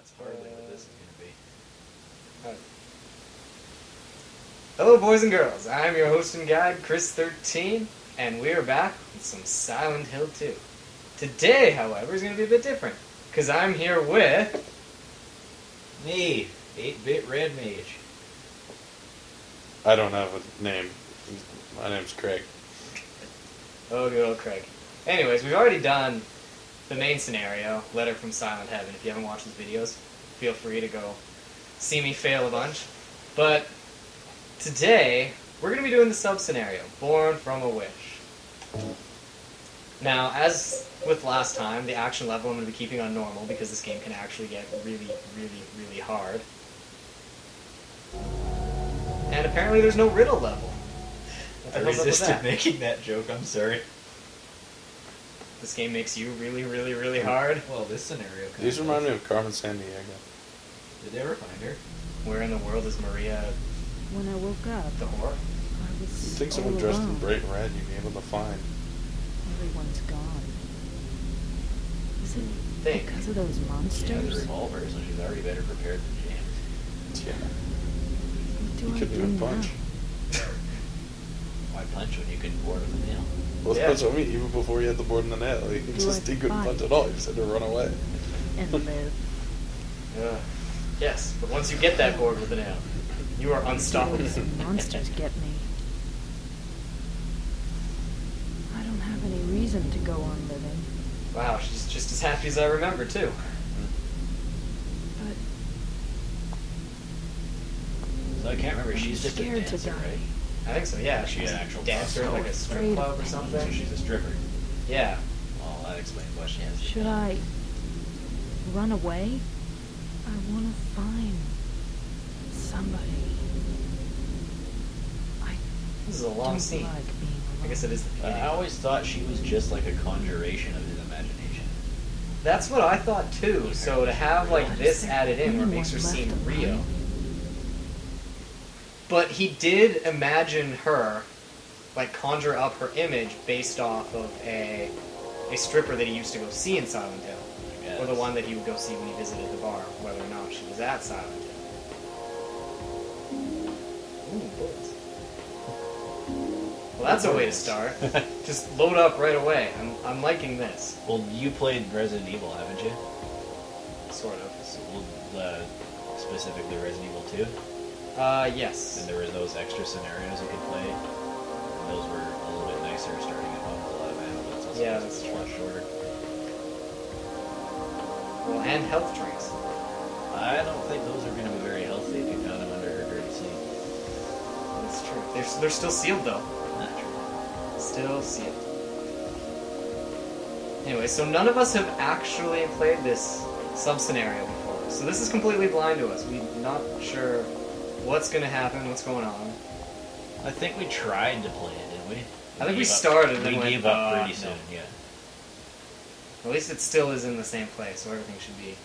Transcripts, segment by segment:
That's hardly what this is going to be. Hello, boys and girls. I'm your host and guide, Chris Thirtyne, and we are back with some Silent Hill 2. Today, however, is going to be a bit different, because I'm here with... Me, 8-Bit Red Mage. I don't have a name. My name's Craig. Oh, good old Craig. Anyways, we've already done the main scenario, Letter from Silent Heaven. If you haven't watched these videos, feel free to go see me fail a bunch. But today, we're going to be doing the sub-scenario, Born from a Wish. Now, as with last time, the action level I'm going to be keeping on normal because this game can actually get really, really, really hard. And apparently there's no riddle level. I resisted making that joke, I'm sorry. This game makes you really, really, really hard. Well, this scenario... These remind me of Carmen Sandiego. Did they ever find her? Where in the world is Maria When I woke up, the whore? I was I think all someone dressed in alone. bright red you'd be able to find. Everyone's gone. Is it Think. because of those She has a monsters? revolver, so she's already better prepared than James. Yeah. What do You I couldn't do even now? punch. Why punch when you can board with a nail? Well, Yeah. that's what I mean. Even before you had the board in the nail, he couldn't punch at all. He just had to run away. And live. Yes, but once you get that board with the nail, you are unstoppable. Those monsters get me. I don't have any reason to go on living. Wow, she's just as happy as I remember, too. But So I can't remember, I'm she's just a scared to dancer, die. right? I think so, yeah. She's She's an a actual dancer at so like a strip afraid club of or pain. something. So she's a stripper. Yeah. Well, that explains why she has... should I run away? I want to find somebody. I This is a long don't scene. like being alone. I guess it is the beginning. I always thought she was just like a conjuration of his imagination. That's what I thought, too. So to have, like, this added in where it makes her seem real. But he did imagine her, like, conjure up her image based off of a stripper that he used to go see in Silent Hill. I guess. Or the one that he would go see when he visited the bar, whether or not she was at Silent Hill. Ooh, bullets. Well, that's a way to start. Just load up right away. I'm liking this. Well, you played Resident Evil, haven't you? Sort of. So, specifically Resident Evil 2? Yes. And there were those extra scenarios you could play. And those were a little bit nicer, starting at home with a lot of ammo, but it's also Yeah, that's a lot true. shorter. Well, and health drinks. I don't think those are going to be very healthy if you found them under her dirty sink. That's true. They're still sealed, though. Not true. Still sealed. Anyway, so none of us have actually played this sub-scenario before. So this is completely blind to us. We're not sure what's going to happen, what's going on. I think we tried to play it, didn't we? I think we gave up- started and We then went, gave up pretty no. soon, yeah. At least it still is in the same place, so everything should be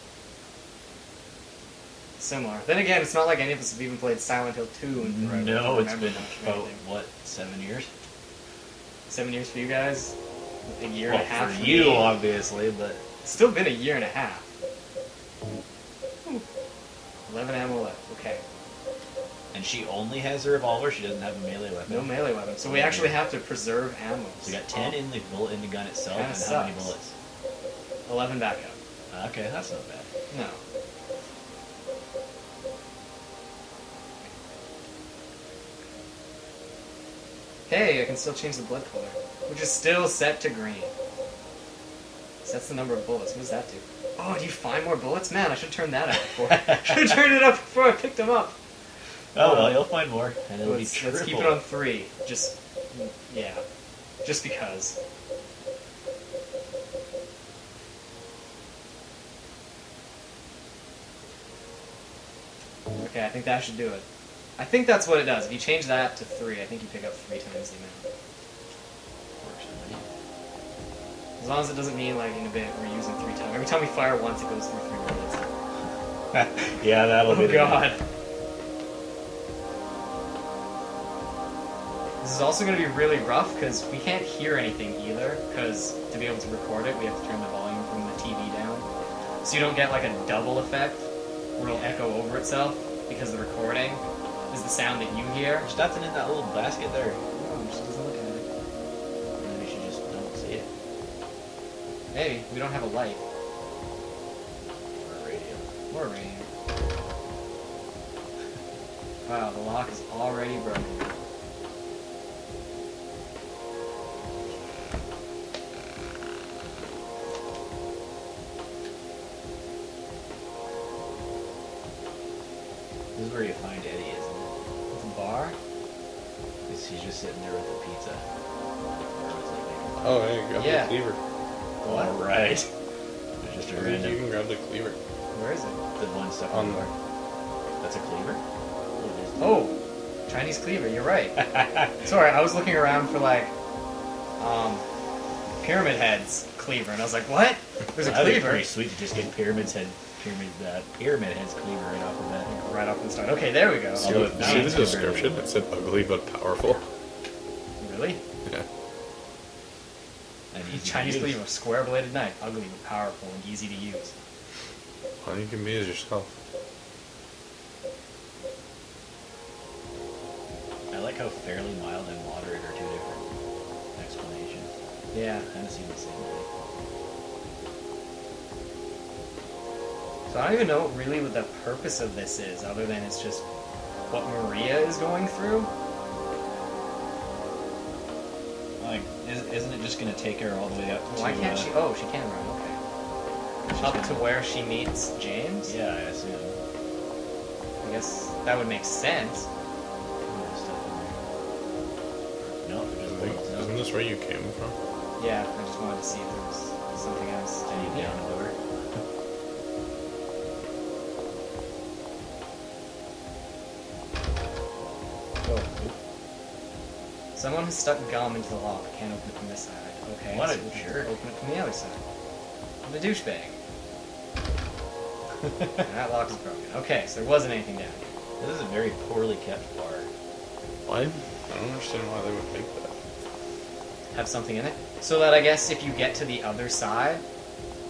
similar. Then again, it's not like any of us have even played Silent Hill 2 in forever. No, We don't it's remember been much of about, anything. what, 7 years? 7 years for you guys? A year Well, and a half for for you, me. obviously, but... It's still been a year and a half. Ooh. 11 ammo left, okay. And she only has a revolver, she doesn't have a melee weapon. No melee weapon, so we actually have to preserve ammo. So you got 10 in the bullet in the gun itself, Kinda and how many sucks. bullets? 11 backup. Okay, that's not bad. No. Hey, I can still change the blood color, which is still set to green. Sets the number of bullets. What does that do? Oh, do you find more bullets? Man, I should turn that up before. Should have turned it up before I picked them up. Oh well, you'll find more, and it'll be triple. Let's keep it on 3. Just, yeah, just because. Okay, I think that should do it. I think that's what it does. If you change that to 3, I think you pick up 3 times the amount. As long as it doesn't mean, like, in a bit, we're using 3 times. Every time we fire once, it goes through 3 bullets. Yeah, that'll be Oh, the God. This is also going to be really rough, because we can't hear anything either, because to be able to record it, we have to turn the volume from the TV down. So you don't get, like, a double effect where it'll echo over itself because the recording is the sound that you hear. There's nothing in that little basket there. No, she doesn't look at it. Maybe she just don't see it. Maybe. We don't have a light. Or a radio. Or a radio. Wow, the lock is already broken. This is where you find Eddie, isn't it? It's a bar? Because he's just sitting there with the pizza. Or was it maybe- Oh, hey, grab Yeah. the cleaver. What? All right. There's just a I think you random. can grab the cleaver. Where is it? The one stuck On on the there. bar. That's a cleaver? Oh! Chinese cleaver, you're right. Sorry, I was looking around for like, Pyramid Head's cleaver, and I was like, what? There's a That'd be cleaver? pretty sweet to just get Pyramid Head's cleaver right off the bat. Right off the start. Okay, there we go. Although it See the sounds description? It said ugly but powerful. Really? Yeah. And easy to Chinese use. cleaver, square-bladed knife, ugly but powerful and easy to use. All you can be is yourself. I like how fairly mild and moderate are two different explanations. Yeah. Kind of seem the same way. So I don't even know really what the purpose of this is, other than it's just what Maria is going through. Like, isn't it just going to take her all the way up to... Why can't she? Oh, she can run. Okay. Up to where she meets James. Yeah, I assume. I guess that would make sense. There's stuff in there. No, it just bolts out. Isn't this where you came from? Yeah, I just wanted to see if there was something else. Can you down the door? Oh. Someone has stuck gum into the lock. Can't open it from this side. Okay. What a so we can jerk. Open it from the other side. I'm a douchebag. And that lock is broken. Okay, so there wasn't anything down here. This is a very poorly kept bar. Why? I don't understand why they would make that. Have something in it. So that I guess if you get to the other side,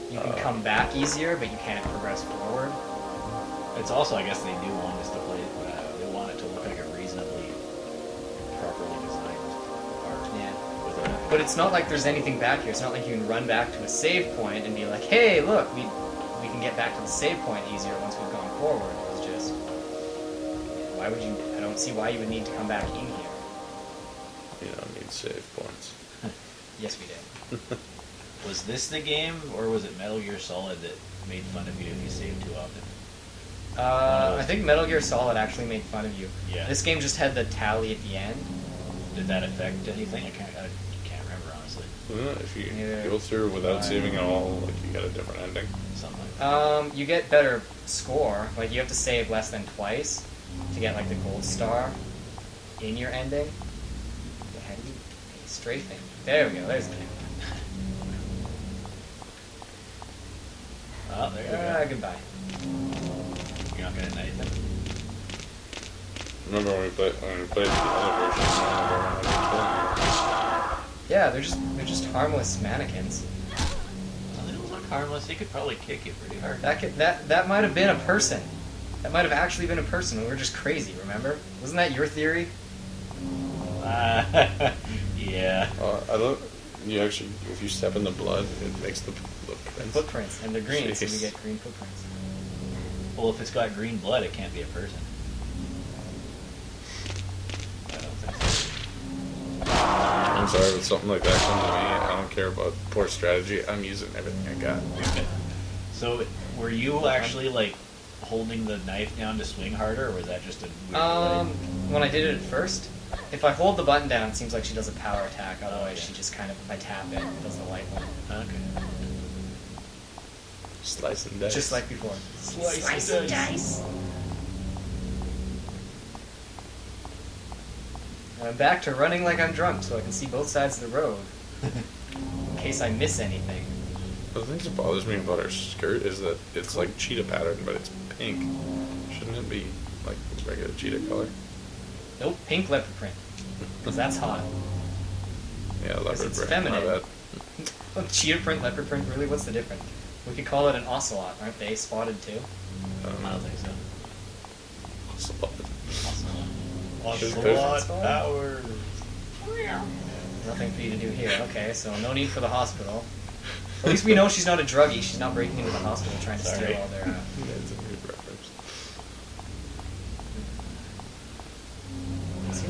you can come back easier, but you can't progress forward. It's also, I guess, they do want us to play it, they want it to look like a reasonably properly designed bar. Yeah. With a, But it's not like there's anything back here. It's not like you can run back to a save point and be like, hey, look, we can get back to the save point easier once we've gone forward. It's just, why would you, I don't see why you would need to come back in here. You don't need save points. Yes, we did. was this the game, or was it Metal Gear Solid that made fun of you if you saved too often? I think Metal Gear Solid actually made fun of you. Yeah. This game just had the tally at the end. Did that affect anything? I can't remember, honestly. If you Yeah. go through without saving at all, like you get a different ending. Something like that. You get better score. Like, you have to save less than twice to get, like, the gold star in your ending. How do you... Strafing. There we go, there's the name. Oh, there you go. Goodbye. You're not gonna knife him? Remember when we played the other version? Yeah, they're just harmless mannequins. Well, they don't look harmless. They could probably kick you pretty hard. That might have been a person. That might have actually been a person, and we were just crazy, remember? Wasn't that your theory? Yeah. I love you actually. If you step in the blood, it makes the prints. Footprints, and they're green, so we Jeez. get green footprints. Well, if it's got green blood, it can't be a person. I don't think so. I'm sorry, but something like that comes to me. I don't care about poor strategy. I'm using everything I got. Okay. So, were you actually like holding the knife down to swing harder, or was that just a weird delay? When I did it at first, if I hold the button down, it seems like she does a power attack. Otherwise, Okay. she just kind of, if I tap it, does the light one. Okay. Slice and dice. Just like before. Slice and dice. And I'm back to running like I'm drunk, so I can see both sides of the road. In case I miss anything. The thing that bothers me about her skirt is that it's like cheetah pattern, but it's pink. Shouldn't it be like regular cheetah color? Nope, pink leopard print. Because that's hot. Yeah, leopard it's print. feminine. My bad. Oh, cheetah print, leopard print, really? What's the difference? We could call it an ocelot. Aren't they spotted too? I don't think so. Ocelot. Ocelot powers. Nothing for you to do here. Okay, so no need for the hospital. At least we know she's not a druggie. She's not breaking into the hospital trying to Sorry. steal all their... That's a good reference. Let's see.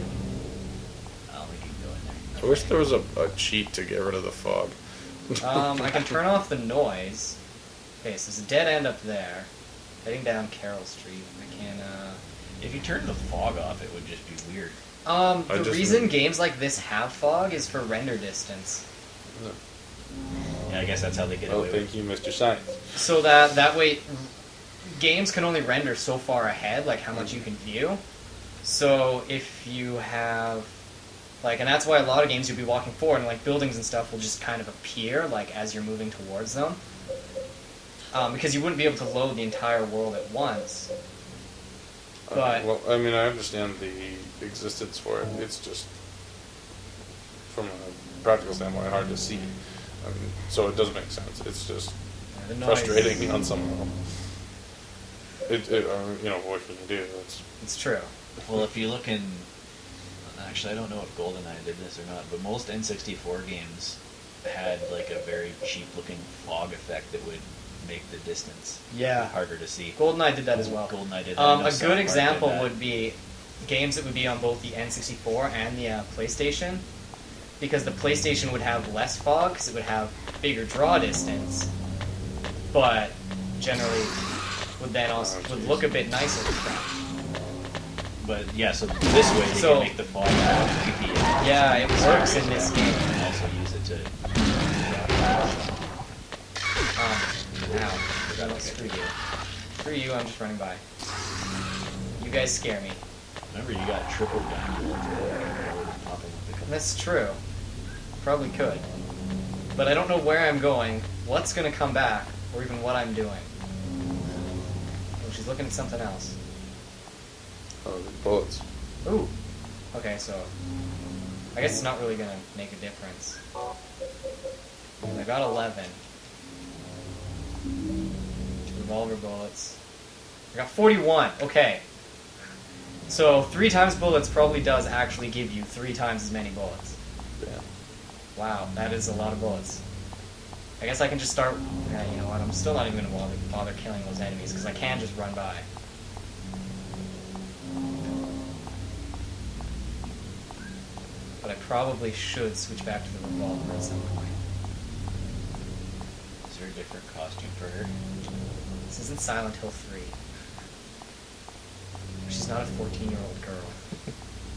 I don't think you can go in there. I wish there was a cheat to get rid of the fog. I can turn off the noise. Okay, so there's a dead end up there. Heading down Carroll Street. I can, If you turn the fog off, it would just be weird. The just reason mean- games like this have fog is for render distance. Yeah, I guess that's how they get Oh, away with thank you, Mr. Science. So that way, games can only render so far ahead, like how much you can view. So if you have, like, and that's why a lot of games you'll be walking forward, and like buildings and stuff will just kind of appear, like, as you're moving towards them. Because you wouldn't be able to load the entire world at once. But Well, I mean, I understand the existence for it. It's just, from a practical standpoint, hard to see. I mean, so it doesn't make sense. It's just the noise, frustrating on some level. You know, what can you do? It's true. Well, if you look in... Actually, I don't know if GoldenEye did this or not, but most N64 games had, like, a very cheap-looking fog effect that would make the distance Yeah. harder to see. GoldenEye did that as well. GoldenEye did that. I know A South good Park example did that. would be games that would be on both the N64 and the PlayStation, because the PlayStation would have less fog because it would have bigger draw distance, but generally would then also would look a bit nicer. But, yeah, so this way they So- can make the fog more creepy. And Yeah, it works in this game. and also use it to... Ow. Screw you. Screw you, I'm just running by. You guys scare me. Remember, you got triple gun bullets just popping up. That's true. Probably could. But I don't know where I'm going, what's going to come back, or even what I'm doing. Oh, she's looking at something else. Oh, the bullets. Ooh. Okay, so I guess it's not really going to make a difference. I got 11. Revolver bullets. I got 41. Okay. So 3 times bullets probably does actually give you 3 times as many bullets. Yeah. Wow, that is a lot of bullets. I guess I can just start... Yeah, you know what, I'm still not even going to bother killing those enemies, because I can just run by. But I probably should switch back to the revolver at some point. Is there a different costume for her? This isn't Silent Hill 3. She's not a 14-year-old girl.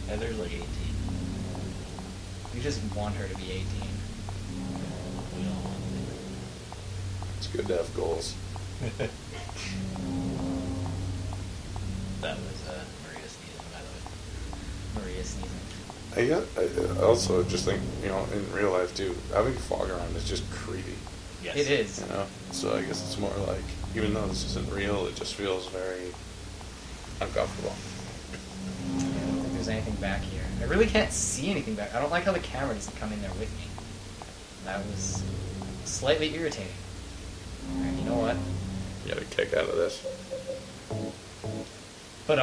Heather's like 18. You just want her to be 18. We don't want It's good to have goals. to. That was Maria sneezing, by the way. Maria sneezing. I also just think, you know, in real life too, having fog around is just creepy. Yes. It is. You know, so I guess it's more like, even though this isn't real, it just feels very uncomfortable. I don't think there's anything back here. I really can't see anything back. I don't like how the camera doesn't come in there with me. That was slightly irritating. Alright, you know what? You got a kick out of this. But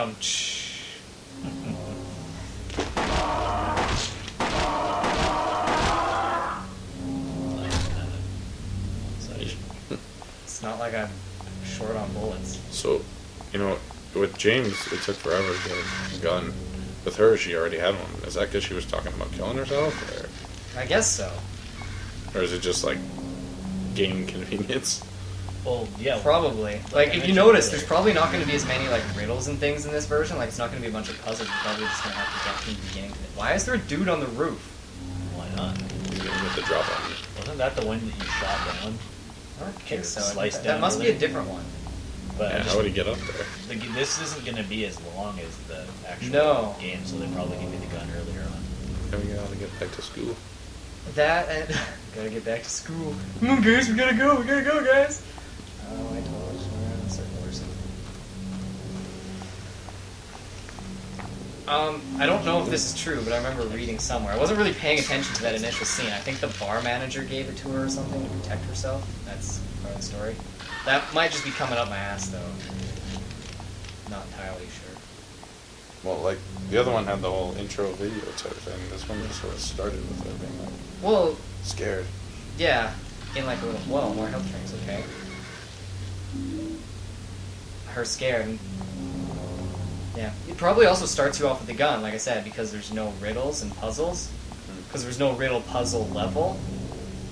it's not like I'm short on bullets. So, you know, with James, it took forever to get a gun. With her, she already had one. Is that because she was talking about killing herself, I guess so. or is it just like game convenience? Well, yeah. Probably. Like Like, I if you mentioned notice, earlier. there's probably not going to be as many, like, riddles and things in this version. Like, it's not going to be a bunch of puzzles. You're probably just going to have to get from the beginning to the... Why is there a dude on the roof? Why not? He's gonna get the drop on you. Wasn't that the one that you shot down? I don't think Or so. sliced That down must be a earlier? different one. But Yeah, how would he get up there? this isn't going to be as long as the actual No. game, so they probably give you the gun earlier on. How we gotta get back to school? That and... gotta get back to school. Come on, guys, we gotta go, guys! Oh, I totally just went around in a circle or something. I don't know if this is true, but I remember reading somewhere. I wasn't really paying attention to that initial scene. I think the bar manager gave it to her or something to protect herself. That's part of that story. That might just be coming up my ass though. Not entirely sure. Well, like, the other one had the whole intro video type thing. This one just sort of started with her being like, Well, scared. yeah, in like a little, whoa, more health drinks, okay. Her scared. And, yeah. It probably also starts you off with the gun, like I said, because there's no riddles and puzzles. Because there's no riddle puzzle level.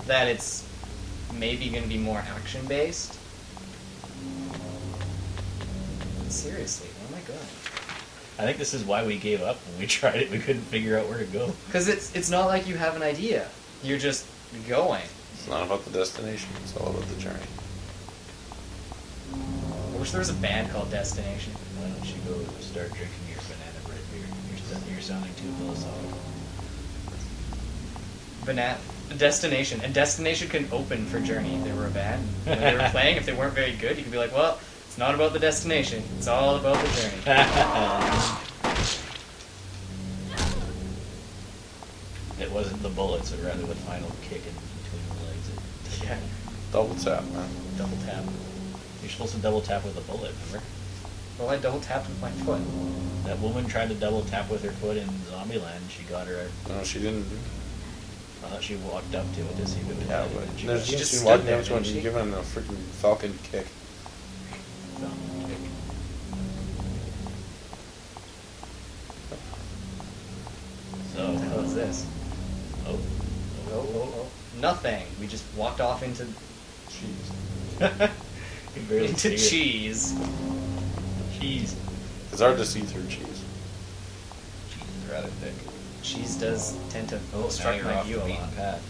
That it's maybe going to be more action-based. Seriously, where am I going? I think this is why we gave up when we tried it. We couldn't figure out where to go. Because it's not like you have an idea. You're just going. It's not about the destination, it's all about the journey. I wish there was a band called Destination. Why don't you go start drinking your banana bread beer? You're sounding too philosophical. Destination. And Destination can open for Journey if they were a band. When they were playing, if they weren't very good, you could be like, well, it's not about the destination. It's all about the journey. It wasn't the bullets, but rather the final kick in between the legs. Yeah. Double tap, man. Double tap. You're supposed to double tap with a bullet, remember? Well, I double tapped with my foot. That woman tried to double tap with her foot in Zombieland. She got her. No, she didn't. I thought she walked up to it to see if it was Yeah, dead, but and she there's got She just just stood walking there, up to him didn't and she? giving him a freaking falcon kick. found the kick. So, What the hell is this? oh. Oh. Nothing. We just walked off into Jeez. You barely into see it. cheese. Cheese. It's hard to see through cheese. Cheese is rather thick. Cheese does tend to Oh, now obstruct you're my off view the a beaten lot. path.